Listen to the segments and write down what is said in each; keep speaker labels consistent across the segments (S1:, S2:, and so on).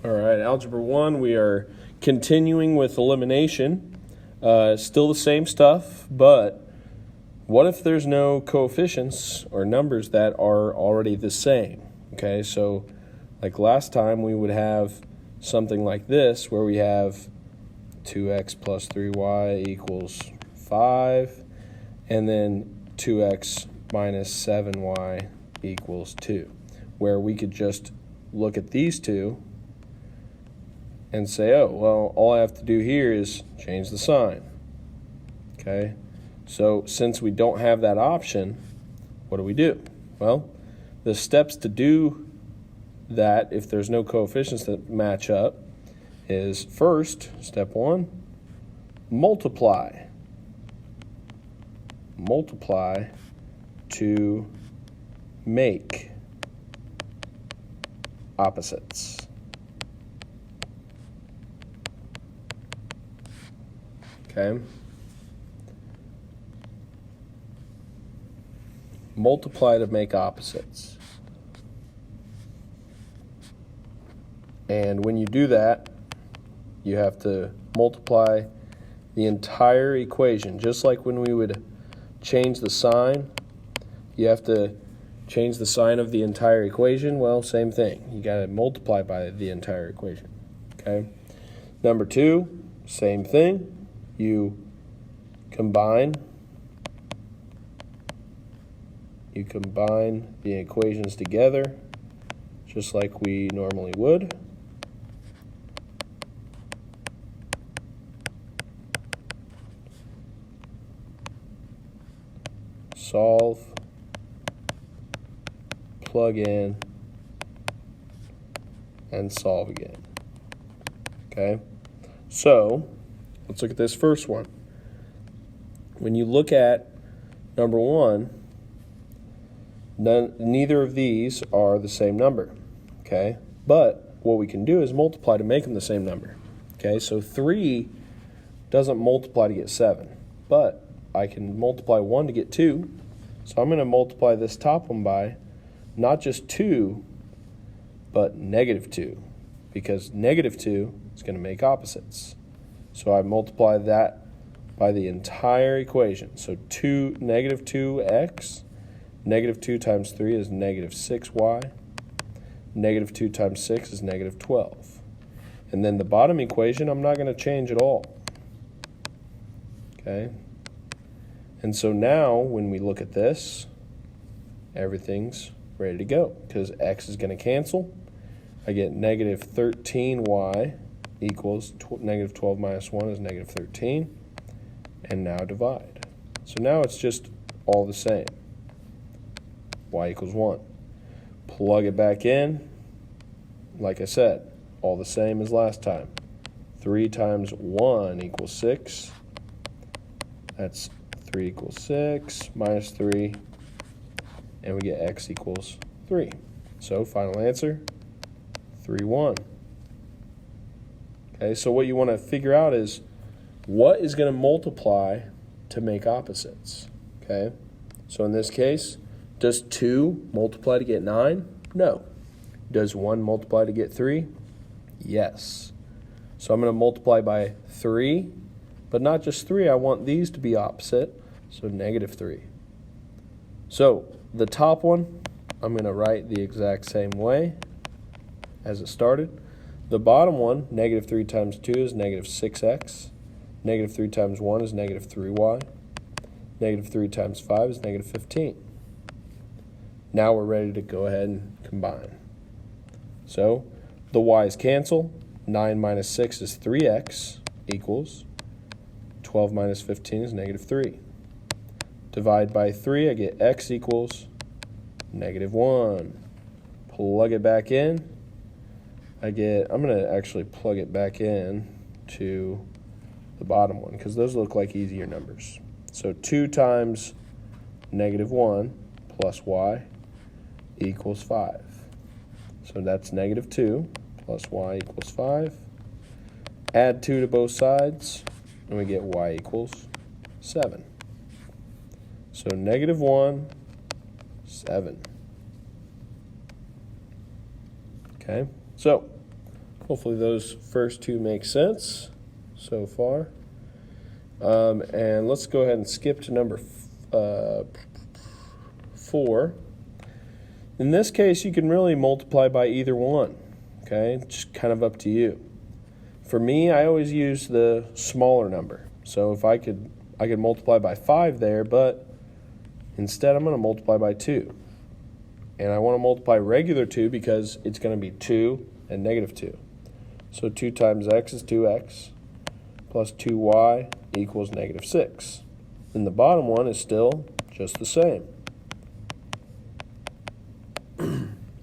S1: All right, Algebra 1, we are continuing with elimination. Still the same stuff, but what if there's no coefficients or numbers that are already the same? Okay, so like last time we would have something like this where we have 2x plus 3y equals 5, and then 2x minus 7y equals 2, where we could just look at these two and say, oh, well, all I have to do here is change the sign. Okay, so since we don't have that option, what do? Well, the steps to do that if there's no coefficients that match up is first, step 1, multiply. Multiply to make opposites. Okay. Multiply to make opposites. And when you do that, you have to multiply the entire equation. Just like when we would change the sign, you have to change the sign of the entire equation. Well, same thing. You got to multiply by the entire equation. Okay. Number 2, same thing. You combine the equations together just like we normally would. Solve, plug in, and solve again. Okay, so let's look at this first one. When you look at number 1, neither of these are the same number. Okay, but what we can do is multiply to make them the same number. Okay, so 3 doesn't multiply to get 7, but I can multiply 1 to get 2. So I'm going to multiply this top one by not just 2, but negative 2, because negative 2 is going to make opposites. So I multiply that by the entire equation. So negative 2x, negative 2 times 3 is negative 6y, negative 2 times 6 is negative 12. And then the bottom equation I'm not going to change at all. Okay? And so now when we look at this, everything's ready to go because x is going to cancel. I get negative 13y equals negative 12 minus 1 is negative 13. And now divide. So now it's just all the same. Y equals 1. Plug it back in. Like I said, all the same as last time. 3 times 1 equals 6. That's 3 equals 6 minus 3. And we get x equals 3. So final answer, 3, 1. Okay, so what you want to figure out is what is going to multiply to make opposites. Okay, so in this case, does 2 multiply to get 9? No. Does 1 multiply to get 3? Yes. So I'm going to multiply by 3, but not just 3. I want these to be opposite, so negative 3. So the top one, I'm going to write the exact same way as it started. The bottom one, negative 3 times 2 is negative 6x. Negative 3 times 1 is negative 3y. Negative 3 times 5 is negative 15. Now we're ready to go ahead and combine. So the y's cancel. 9 minus 6 is 3x equals 12 minus 15 is negative 3. Divide by 3, I get x equals negative 1. Plug it back in. I'm going to actually plug it back in to the bottom one because those look like easier numbers. So 2 times negative 1 plus y equals 5. So that's negative 2 plus y equals 5. Add 2 to both sides, and we get y equals 7. So negative 1, 7. Okay, so Hopefully those first two make sense so far. And let's go ahead and skip to number 4. In this case, you can really multiply by either one, okay? It's just kind of up to you. For me, I always use the smaller number. So if I could multiply by 5 there, but instead I'm going to multiply by 2. And I want to multiply regular 2 because it's going to be 2 and negative 2. So 2 times x is 2x plus 2y equals negative 6. And the bottom one is still just the same.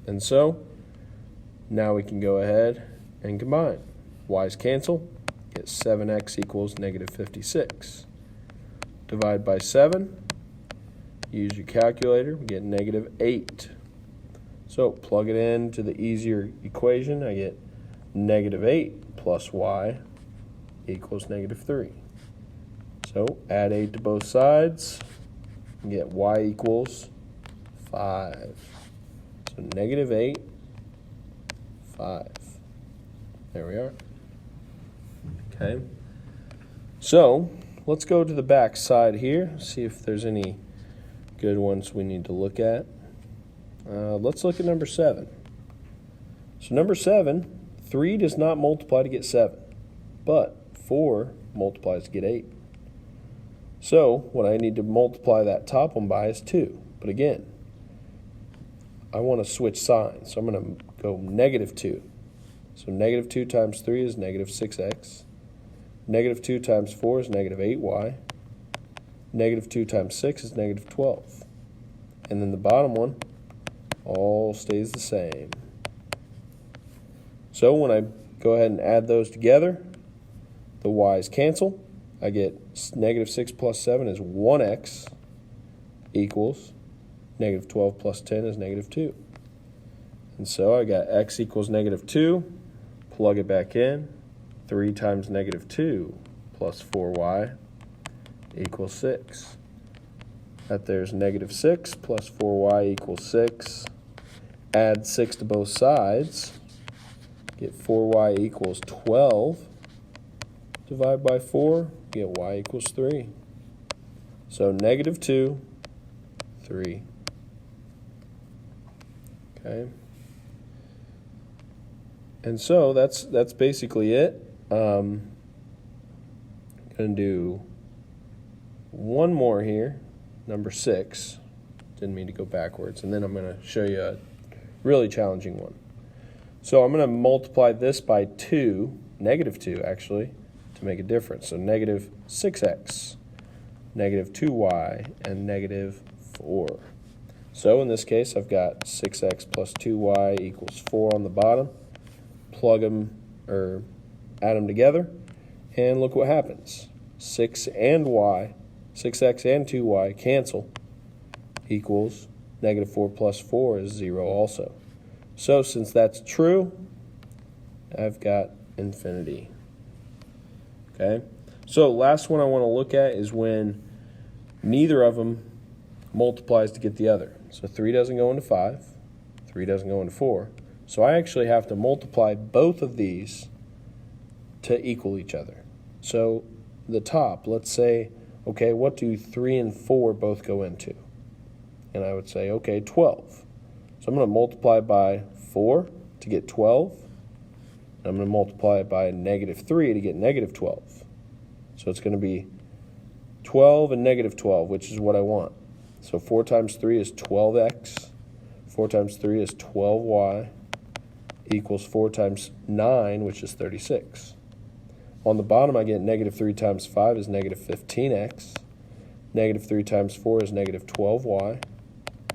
S1: And so now we can go ahead and combine. Y's cancel, get 7x equals negative 56. Divide by 7, use your calculator, we get negative 8. So plug it into the easier equation, I get negative 8 plus y equals negative 3. So add 8 to both sides, and get y equals 5. So negative 8, 5. There we are. Okay. So let's go to the back side here, see if there's any good ones we need to look at. Let's look at number 7. So number 7, 3 does not multiply to get 7, but 4 multiplies to get 8. So what I need to multiply that top one by is 2. But again, I want to switch signs, so I'm going to go negative 2. So negative 2 times 3 is negative 6x. Negative 2 times 4 is negative 8y. Negative 2 times 6 is negative 12. And then the bottom one all stays the same. So when I go ahead and add those together, the y's cancel. I get negative 6 plus 7 is 1x equals negative 12 plus 10 is negative 2. And so I got x equals negative 2. Plug it back in. 3 times negative 2 plus 4y equals 6. That there's negative 6 plus 4y equals 6. Add 6 to both sides. Get 4y equals 12. Divide by 4, get y equals 3. So negative 2, 3. Okay. And so that's basically it. I'm going to do one more here, number 6. Didn't mean to go backwards. And then I'm going to show you a really challenging one. So I'm going to multiply this by 2, negative 2 actually, to make a difference. So negative 6x, negative 2y, and negative 4. So in this case, I've got 6x plus 2y equals 4 on the bottom. Plug them, or add them together, and look what happens. 6x and 2y cancel, equals negative 4 plus 4 is 0 also. So since that's true, I've got infinity. Okay, so last one I want to look at is when neither of them multiplies to get the other. So 3 doesn't go into 5, 3 doesn't go into 4. So I actually have to multiply both of these to equal each other. So the top, let's say, okay, what do 3 and 4 both go into? And I would say, okay, 12. So I'm going to multiply by 4 to get 12. And I'm going to multiply it by negative 3 to get negative 12. So it's going to be 12 and negative 12, which is what I want. So 4 times 3 is 12x. 4 times 3 is 12y equals 4 times 9, which is 36. On the bottom, I get negative 3 times 5 is negative 15x. Negative 3 times 4 is negative 12y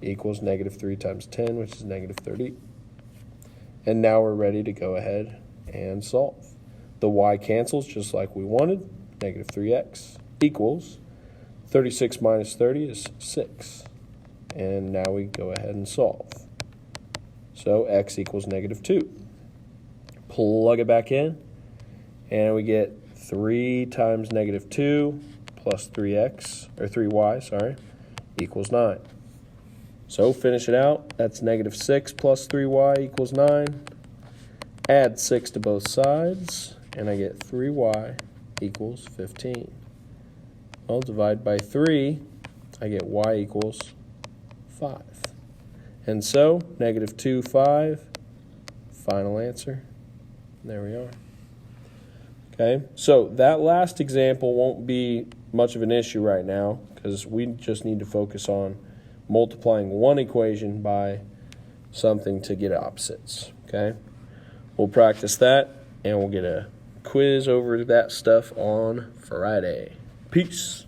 S1: equals negative 3 times 10, which is negative 30. And now we're ready to go ahead and solve. The y cancels just like we wanted. Negative 3x equals 36 minus 30 is 6. And now we go ahead and solve. So x equals negative 2. Plug it back in, and we get 3 times negative 2 plus 3x, or 3y, sorry, equals 9. So finish it out. That's negative 6 plus 3y equals 9. Add 6 to both sides, and I get 3y equals 15. Well, divide by 3, I get y equals 5. And so, -2, 5, final answer. There we are. Okay, so that last example won't be much of an issue right now because we just need to focus on multiplying one equation by something to get opposites. Okay, we'll practice that and we'll get a quiz over that stuff on Friday. Peace.